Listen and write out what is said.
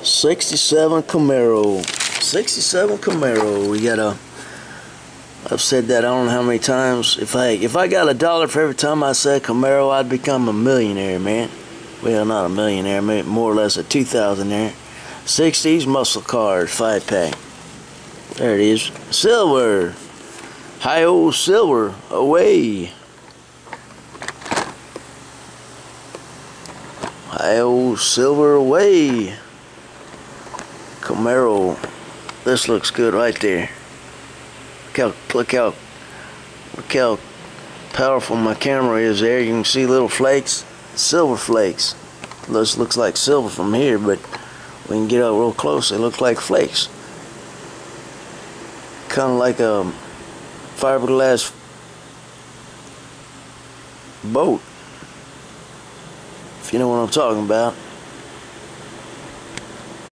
67 Camaro. 67 Camaro. We got a. I've said that I don't know how many times. If I got $1 for every time I said Camaro, I'd become a millionaire, man. Well, not a millionaire, maybe more or less a 2000-aire. 60s muscle cars, 5-pack. There it is. Silver. High old silver. Away. High old silver away. Camaro. This looks good right there. Look how powerful my camera is there. You can see little flakes. Silver flakes. This looks like silver from here, but we can get up real close. They look like flakes. Kind of like a fiberglass boat, if you know what I'm talking about.